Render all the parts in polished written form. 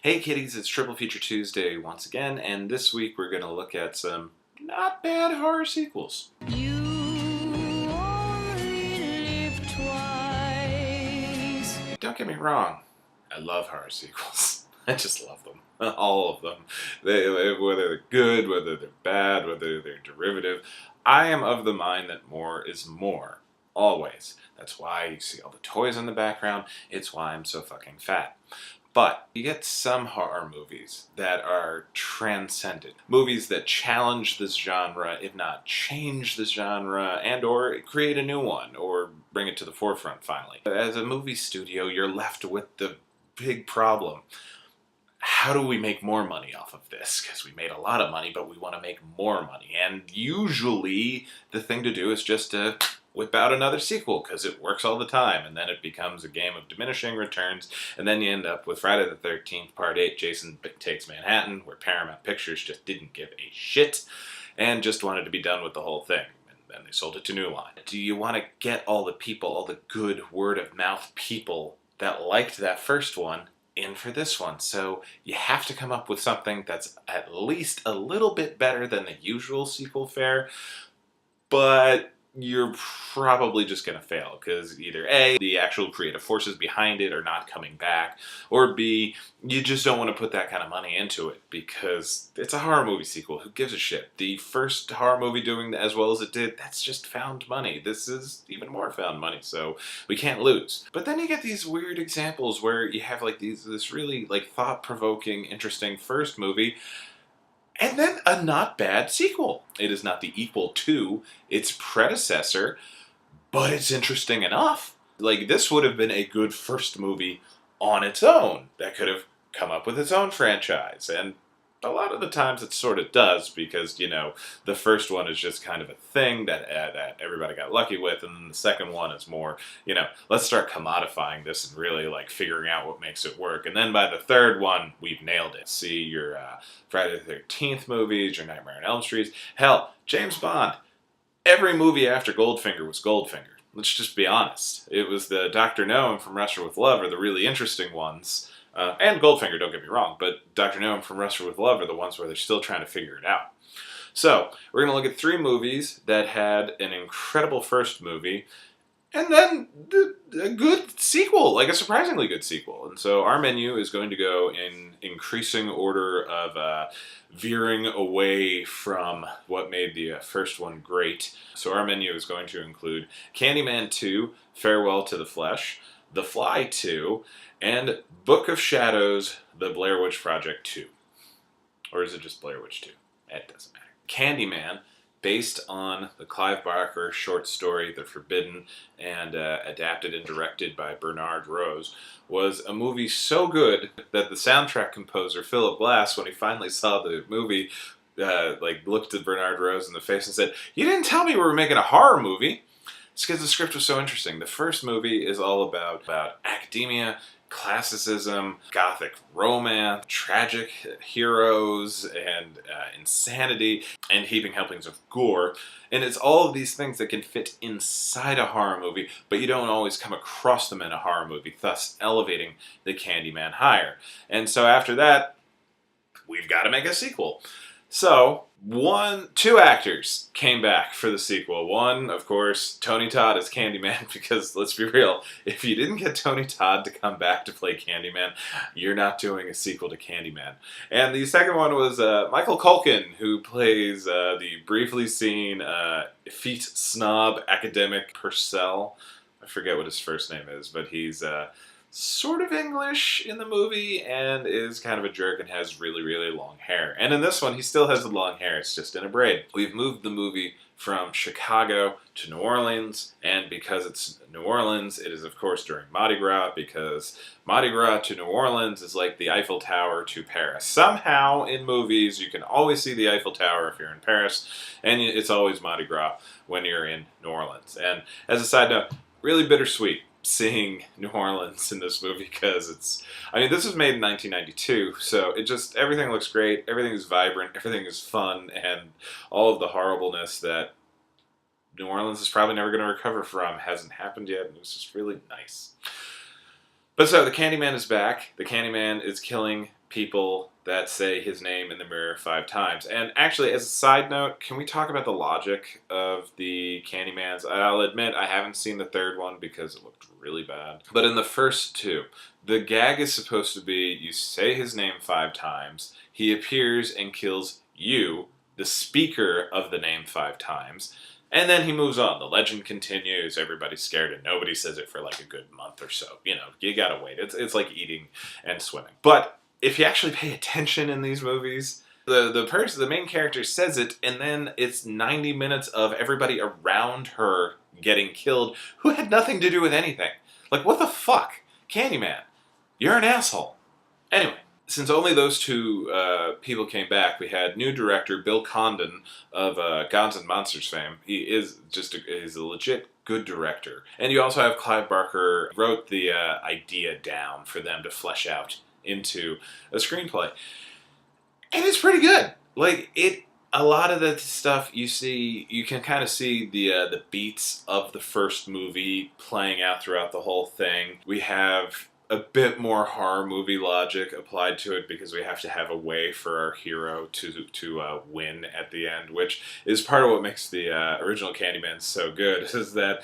Hey kiddies, it's Triple Feature Tuesday once again, and this week we're going to look at some not bad horror sequels. You only live twice. Don't get me wrong, I love horror sequels. I just love them. All of them. Whether they're good, whether they're bad, whether they're derivative. I am of the mind that more is more. Always. That's why you see all the toys in the background. It's why I'm so fucking fat. But you get some horror movies that are transcendent. Movies that challenge this genre, if not change the genre, and or create a new one, or bring it to the forefront finally. As a movie studio, you're left with the big problem. How do we make more money off of this? Because we made a lot of money, but we want to make more money. And usually the thing to do is just to whip out another sequel, because it works all the time, and then it becomes a game of diminishing returns, and then you end up with Friday the 13th, Part 8, Jason Takes Manhattan, where Paramount Pictures just didn't give a shit, and just wanted to be done with the whole thing, and then they sold it to New Line. Do you want to get all the people, all the good word-of-mouth people that liked that first one, in for this one? So you have to come up with something that's at least a little bit better than the usual sequel fare, but you're probably just going to fail, because either A, the actual creative forces behind it are not coming back, or B, you just don't want to put that kind of money into it, because it's a horror movie sequel. Who gives a shit? The first horror movie doing as well as it did, that's just found money. This is even more found money, so we can't lose. But then you get these weird examples where you have like this really like thought-provoking, interesting first movie, and then a not bad sequel. It is not the equal to its predecessor, but it's interesting enough. Like, this would have been a good first movie on its own that could have come up with its own franchise. And a lot of the times it sort of does, because, you know, the first one is just kind of a thing that everybody got lucky with, and then the second one is more, you know, let's start commodifying this and really, like, figuring out what makes it work. And then by the third one, we've nailed it. See your Friday the 13th movies, your Nightmare on Elm Street. Hell, James Bond. Every movie after Goldfinger was Goldfinger. Let's just be honest. It was the Dr. No and From Russia with Love are the really interesting ones. And Goldfinger, don't get me wrong, but Dr. No and From Russia with Love are the ones where they're still trying to figure it out. So, we're going to look at 3 movies that had an incredible first movie, and then a good sequel, like a surprisingly good sequel. And so our menu is going to go in increasing order of veering away from what made the first one great. So our menu is going to include Candyman 2, Farewell to the Flesh, The Fly 2, and Book of Shadows, The Blair Witch Project 2. Or is it just Blair Witch 2? It doesn't matter. Candyman, based on the Clive Barker short story The Forbidden, and adapted and directed by Bernard Rose, was a movie so good that the soundtrack composer, Philip Glass, when he finally saw the movie, looked at Bernard Rose in the face and said, "You didn't tell me we were making a horror movie." It's because the script was so interesting. The first movie is all about academia, classicism, gothic romance, tragic heroes, and insanity, and heaping helpings of gore. And it's all of these things that can fit inside a horror movie, but you don't always come across them in a horror movie, thus elevating the Candyman higher. And so after that, we've got to make a sequel. So, 2 actors came back for the sequel. One, of course, Tony Todd as Candyman, because let's be real, if you didn't get Tony Todd to come back to play Candyman, you're not doing a sequel to Candyman. And the second one was Michael Culkin, who plays the briefly seen effete snob academic Purcell. I forget what his first name is, but he's sort of English in the movie, and is kind of a jerk and has really, really long hair. And in this one, he still has the long hair, it's just in a braid. We've moved the movie from Chicago to New Orleans, and because it's New Orleans, it is of course during Mardi Gras, because Mardi Gras to New Orleans is like the Eiffel Tower to Paris. Somehow, in movies, you can always see the Eiffel Tower if you're in Paris, and it's always Mardi Gras when you're in New Orleans. And as a side note, really bittersweet seeing New Orleans in this movie, because this was made in 1992, so everything looks great, everything is vibrant, everything is fun, and all of the horribleness that New Orleans is probably never going to recover from hasn't happened yet, and it was just really nice. But so, the Candyman is back. The Candyman is killing people that say his name in the mirror 5 times. And actually, as a side note, can we talk about the logic of the Candymans? I'll admit I haven't seen the third one because it looked really bad. But in the first two, the gag is supposed to be you say his name 5 times, he appears and kills you, the speaker of the name 5 times, and then he moves on. The legend continues, everybody's scared, and nobody says it for like a good month or so. You know, you gotta wait. It's like eating and swimming. But if you actually pay attention in these movies, the main character says it, and then it's 90 minutes of everybody around her getting killed who had nothing to do with anything. Like, what the fuck? Candyman, you're an asshole. Anyway, since only those two people came back, we had new director Bill Condon of Gods and Monsters fame. He is he's a legit good director. And you also have Clive Barker wrote the idea down for them to flesh out into a screenplay. And it's pretty good. Like, a lot of the stuff you see, you can kind of see the beats of the first movie playing out throughout the whole thing. We have a bit more horror movie logic applied to it because we have to have a way for our hero to win at the end, which is part of what makes the original Candyman so good, is that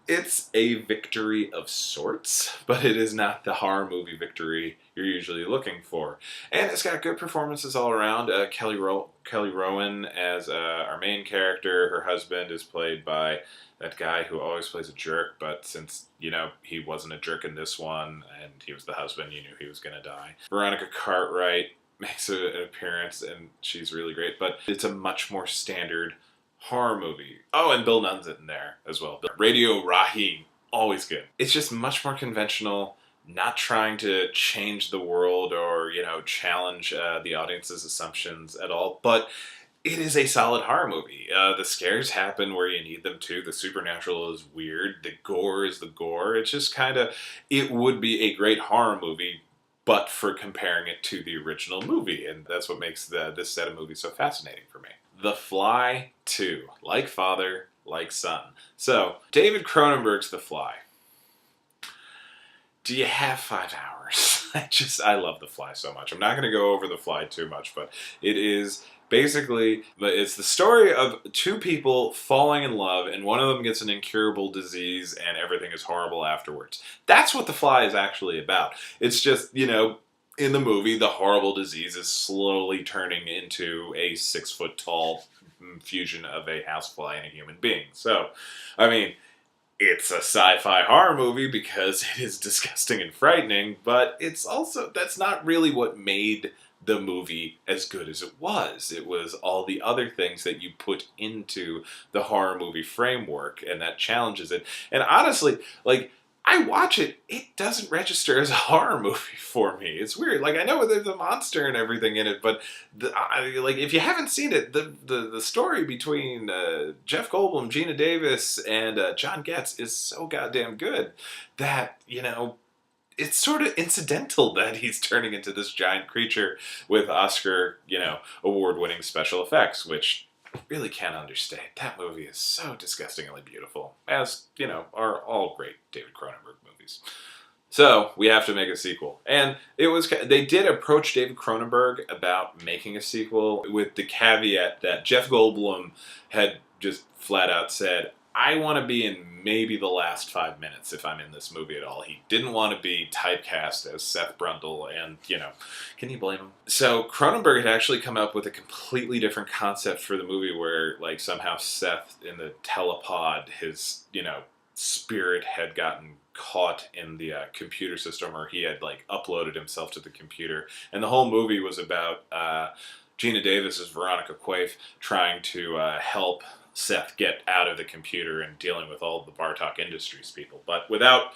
it's a victory of sorts, but it is not the horror movie victory you're usually looking for. And it's got good performances all around. Kelly Rowan as our main character. Her husband is played by that guy who always plays a jerk, but since, you know, he wasn't a jerk in this one, and he was the husband, you knew he was going to die. Veronica Cartwright makes an appearance, and she's really great, but it's a much more standard horror movie. Oh, and Bill Nunn's in there as well. Radio Raheem, always good. It's just much more conventional, not trying to change the world or, you know, challenge the audience's assumptions at all, but it is a solid horror movie. The scares happen where you need them to. The supernatural is weird. The gore is the gore. It's just kind of, it would be a great horror movie, but for comparing it to the original movie. And that's what makes this set of movies so fascinating for me. The Fly 2. Like father, like son. So, David Cronenberg's The Fly. Do you have 5 hours? I love The Fly so much. I'm not going to go over The Fly too much, but it is basically, it's the story of two people falling in love, and one of them gets an incurable disease, and everything is horrible afterwards. That's what The Fly is actually about. It's just, you know, in the movie, the horrible disease is slowly turning into a 6-foot-tall fusion of a housefly and a human being. So, I mean, it's a sci-fi horror movie because it is disgusting and frightening, but it's also, that's not really what made the movie as good as it was. It was all the other things that you put into the horror movie framework, and that challenges it. And honestly, like, I watch it, it doesn't register as a horror movie for me. It's weird. Like, I know there's a monster and everything in it, but like, if you haven't seen it, the story between Jeff Goldblum, Gina Davis, and John Getz is so goddamn good that, you know, it's sort of incidental that he's turning into this giant creature with Oscar, you know, award-winning special effects, which really can't understate. That movie is so disgustingly beautiful, as, you know, are all great David Cronenberg movies. So, we have to make a sequel. And they did approach David Cronenberg about making a sequel with the caveat that Jeff Goldblum had just flat out said, I want to be in maybe the last 5 minutes if I'm in this movie at all. He didn't want to be typecast as Seth Brundle, and, you know, can you blame him? So Cronenberg had actually come up with a completely different concept for the movie where, like, somehow Seth in the telepod, his, you know, spirit had gotten caught in the computer system, or he had, like, uploaded himself to the computer. And the whole movie was about Gina Davis as Veronica Quaife trying to help Seth get out of the computer and dealing with all the Bartok Industries people. But without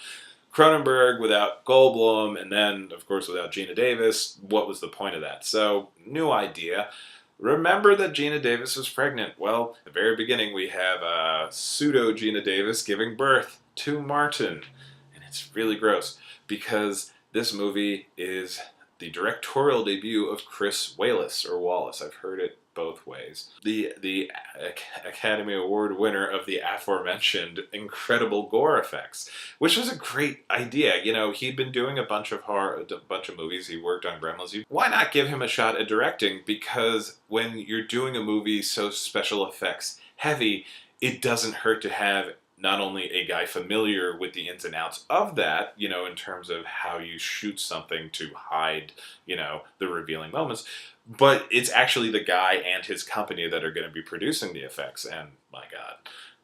Cronenberg, without Goldblum, and then, of course, without Gina Davis, what was the point of that? So, new idea. Remember that Gina Davis was pregnant. Well, at the very beginning, we have pseudo Gina Davis giving birth to Martin. And it's really gross because this movie is the directorial debut of Chris Walas, or Wallace. I've heard it both ways. The Academy Award winner of the aforementioned incredible gore effects, which was a great idea. You know, he'd been doing a bunch of movies. He worked on Gremlins. Why not give him a shot at directing? Because when you're doing a movie so special effects heavy, it doesn't hurt to have not only a guy familiar with the ins and outs of that, you know, in terms of how you shoot something to hide, you know, the revealing moments, but it's actually the guy and his company that are going to be producing the effects. And my God,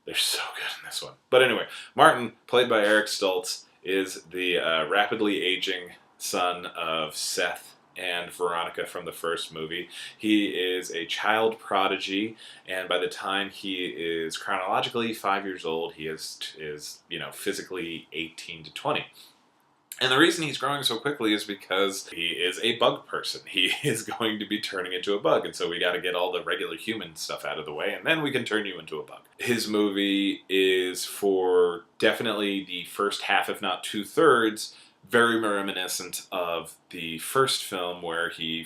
they're so good in this one. But anyway, Martin, played by Eric Stoltz, is the rapidly aging son of Seth and Veronica from the first movie. He is a child prodigy, and by the time he is chronologically 5 years old, he is you know, physically 18 to 20. And the reason he's growing so quickly is because he is a bug person. He is going to be turning into a bug, and so we got to get all the regular human stuff out of the way, and then we can turn you into a bug. His movie is, for definitely the first half, if not 2/3, very reminiscent of the first film, where he's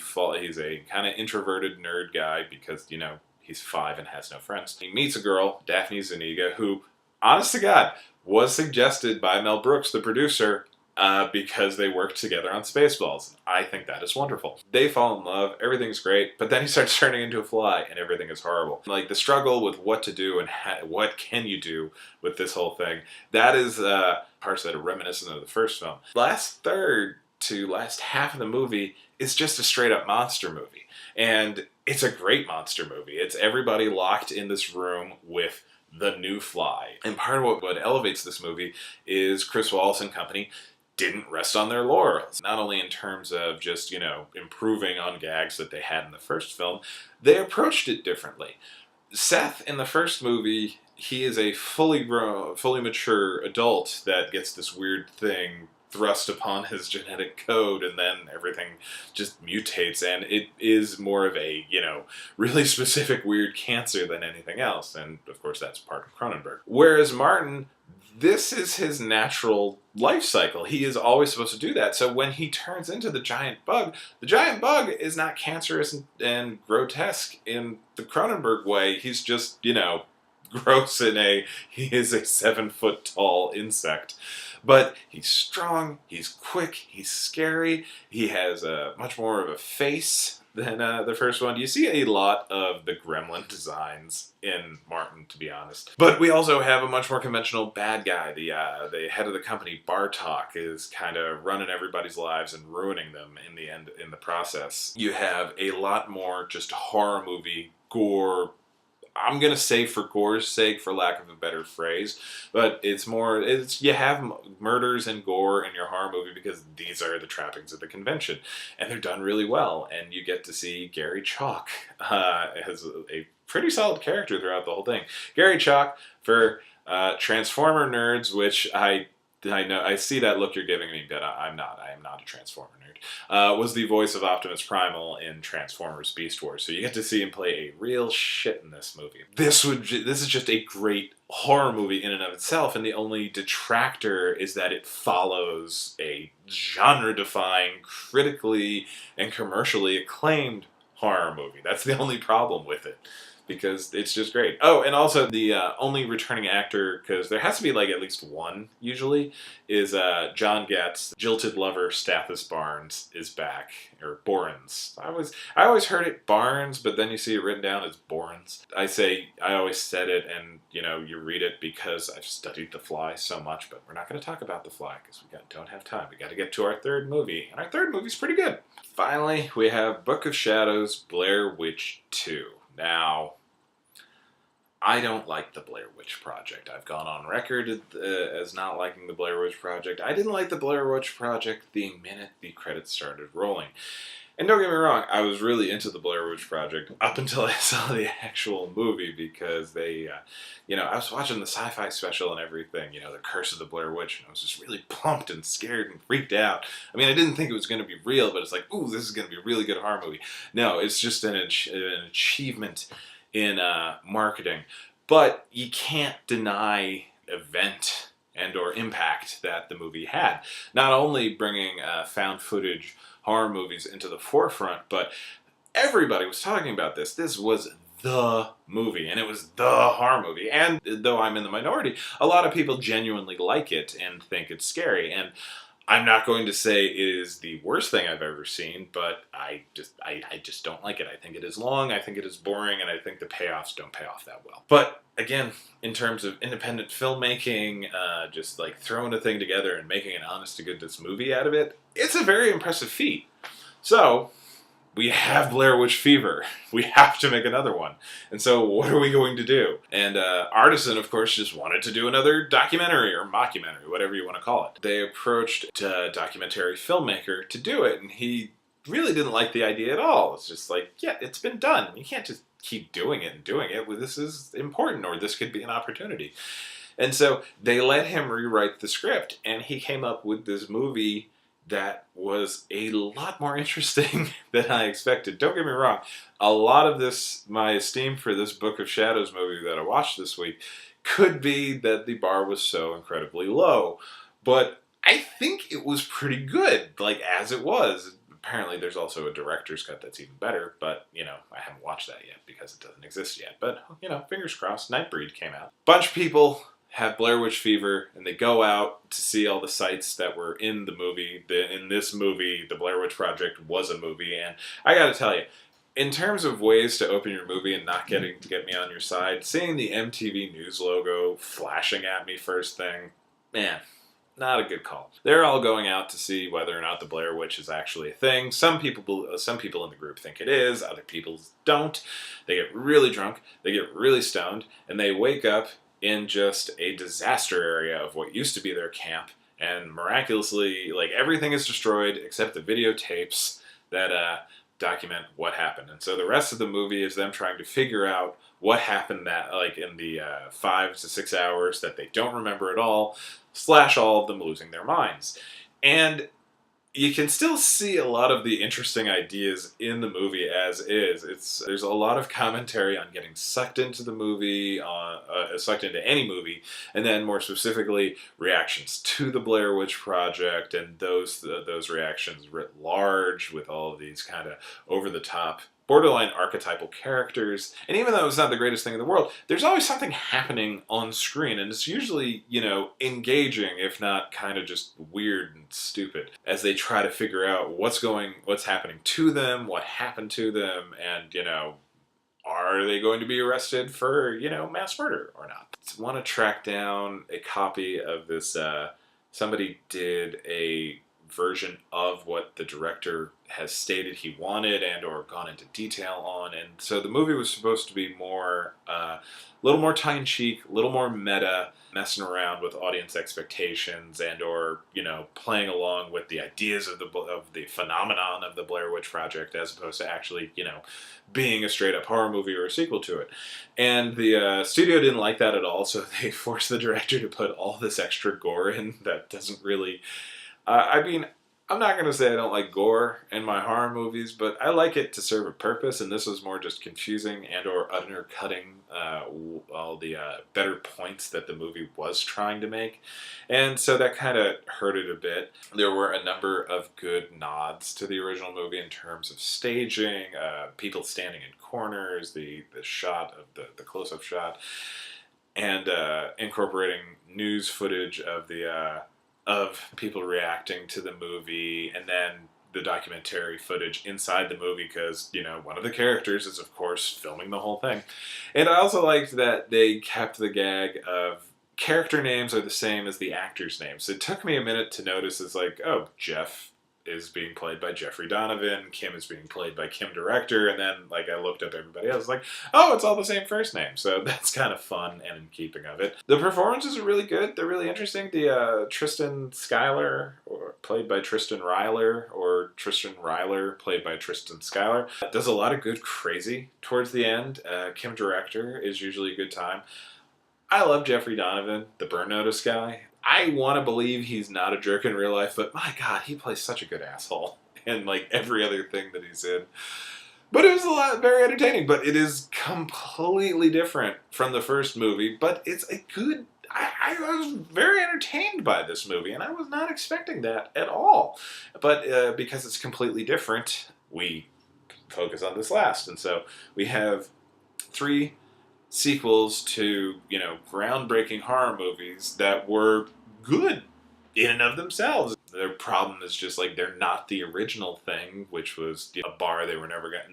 a kind of introverted nerd guy because, you know, he's 5 and has no friends. He meets a girl, Daphne Zuniga, who, honest to God, was suggested by Mel Brooks, the producer, because they worked together on Spaceballs. I think that is wonderful. They fall in love, everything's great, but then he starts turning into a fly and everything is horrible. Like, the struggle with what to do and what can you do with this whole thing, that is parts that are reminiscent of the first film. Last third to last half of the movie is just a straight up monster movie. And it's a great monster movie. It's everybody locked in this room with the new fly. And part of what elevates this movie is Chris Wallace and company didn't rest on their laurels. Not only in terms of just, you know, improving on gags that they had in the first film, they approached it differently. Seth, in the first movie, he is a fully grown, fully mature adult that gets this weird thing thrust upon his genetic code, and then everything just mutates, and it is more of a, you know, really specific weird cancer than anything else, and of course that's part of Cronenberg. Whereas Martin, this is his natural life cycle. He is always supposed to do that. So when he turns into the giant bug is not cancerous and grotesque in the Cronenberg way. He's just, you know, gross he is a 7-foot tall insect. But he's strong, he's quick, he's scary, he has much more of a face than the first one. You see a lot of the gremlin designs in Martin, to be honest. But we also have a much more conventional bad guy. The head of the company, Bartok, is kind of running everybody's lives and ruining them in the end, in the process. You have a lot more just horror movie, gore, I'm going to say for gore's sake, for lack of a better phrase, but you have murders and gore in your horror movie because these are the trappings of the convention. And they're done really well. And you get to see Gary Chalk as a pretty solid character throughout the whole thing. Gary Chalk, for Transformer nerds, which I know, I see that look you're giving me, but I am not a Transformer nerd. Was the voice of Optimus Primal in Transformers Beast Wars. So you get to see him play a real shit in this movie. This is just a great horror movie in and of itself, and the only detractor is that it follows a genre-defying, critically and commercially acclaimed horror movie. That's the only problem with it, because it's just great. Oh, and also the only returning actor, because there has to be like at least one usually, is John Getz. Jilted lover Stathis Barnes is back, or Borens. I always heard it Barnes, but then you see it written down as Borens. I always said it, and you know, you read it because I've studied The Fly so much, but we're not going to talk about The Fly because we don't have time. We got to get to our third movie, and our third movie's pretty good. Finally, we have Book of Shadows, Blair Witch 2. Now, I don't like the Blair Witch Project. I've gone on record as not liking the Blair Witch Project. I didn't like the Blair Witch Project the minute the credits started rolling. And don't get me wrong, I was really into the Blair Witch Project up until I saw the actual movie, because they, you know, I was watching the sci-fi special and everything, you know, The Curse of the Blair Witch, and I was just really pumped and scared and freaked out. I mean, I didn't think it was going to be real, but it's like, ooh, this is going to be a really good horror movie. No, it's just an achievement in marketing. But you can't deny event and or impact that the movie had. Not only bringing found footage horror movies into the forefront, but everybody was talking about this. This was the movie, and it was the horror movie. And though I'm in the minority, a lot of people genuinely like it and think it's scary. And I'm not going to say it is the worst thing I've ever seen, but I just don't like it. I think it is long, I think it is boring, and I think the payoffs don't pay off that well. But again, in terms of independent filmmaking, just like throwing a thing together and making an honest to goodness movie out of it, it's a very impressive feat. So, we have Blair Witch Fever. We have to make another one. And so what are we going to do? And Artisan, of course, just wanted to do another documentary or mockumentary, whatever you want to call it. They approached a documentary filmmaker to do it, and he really didn't like the idea at all. It's just like, yeah, it's been done. You can't just keep doing it and doing it. Well, this is important, or this could be an opportunity. And so they let him rewrite the script, and he came up with this movie that was a lot more interesting than I expected. Don't get me wrong, a lot of this, my esteem for this Book of Shadows movie that I watched this week, could be that the bar was so incredibly low. But I think it was pretty good, like, as it was. Apparently there's also a director's cut that's even better, but, you know, I haven't watched that yet because it doesn't exist yet. But, you know, fingers crossed, Nightbreed came out. Bunch of people have Blair Witch Fever, and they go out to see all the sites that were in the movie. In this movie, the Blair Witch Project was a movie, and I gotta tell you, in terms of ways to open your movie and not getting to get me on your side, seeing the MTV News logo flashing at me first thing, man, not a good call. They're all going out to see whether or not the Blair Witch is actually a thing. Some people in the group think it is, other people don't. They get really drunk, they get really stoned, and they wake up in just a disaster area of what used to be their camp, and miraculously, like, everything is destroyed except the videotapes that document what happened. And so the rest of the movie is them trying to figure out what happened that, like, in the 5 to 6 hours that they don't remember at all, / all of them losing their minds. And you can still see a lot of the interesting ideas in the movie as is. There's a lot of commentary on getting sucked into the movie, sucked into any movie, and then more specifically reactions to the Blair Witch Project and those reactions writ large with all of these kind of over the top, borderline archetypal characters. And even though it's not the greatest thing in the world, there's always something happening on screen, and it's usually, you know, engaging, if not kind of just weird and stupid, as they try to figure out what's happening to them, what happened to them, and, you know, are they going to be arrested for, you know, mass murder or not? I want to track down a copy of this. Somebody did a version of what the director has stated he wanted and or gone into detail on, and so the movie was supposed to be more a little more tongue-in-cheek, a little more meta, messing around with audience expectations and or, you know, playing along with the ideas of the phenomenon of the Blair Witch Project, as opposed to actually, you know, being a straight up horror movie or a sequel to it. And the studio didn't like that at all, so they forced the director to put all this extra gore in that doesn't really I mean, I'm not going to say I don't like gore in my horror movies, but I like it to serve a purpose, and this was more just confusing and or undercutting all the better points that the movie was trying to make. And so that kind of hurt it a bit. There were a number of good nods to the original movie in terms of staging, people standing in corners, the shot of the close-up shot, and incorporating news footage of of people reacting to the movie, and then the documentary footage inside the movie, because, you know, one of the characters is, of course, filming the whole thing. And I also liked that they kept the gag of character names are the same as the actors' names. It took me a minute to notice, it's like, oh, Jeff is being played by Jeffrey Donovan, Kim is being played by Kim Director, and then, like, I looked up everybody else, like, oh, it's all the same first name. So that's kind of fun and in keeping of it. The performances are really good. They're really interesting. The Tristan Schuyler, or played by Tristan Ryler, or Tristan Ryler, played by Tristan Schuyler, does a lot of good crazy towards the end. Kim Director is usually a good time. I love Jeffrey Donovan, the Burn Notice guy. I want to believe he's not a jerk in real life, but my God, he plays such a good asshole in, like, every other thing that he's in. But it was very entertaining, but it is completely different from the first movie, but it's a good... I was very entertained by this movie, and I was not expecting that at all. But because it's completely different, we focus on this last. And so we have 3 sequels to, you know, groundbreaking horror movies that were good in and of themselves. Their problem is just like they're not the original thing, which was, you know, a bar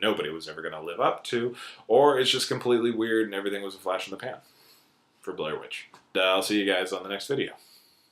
nobody was ever gonna live up to, or it's just completely weird and everything was a flash in the pan for Blair Witch. I'll see you guys on the next video.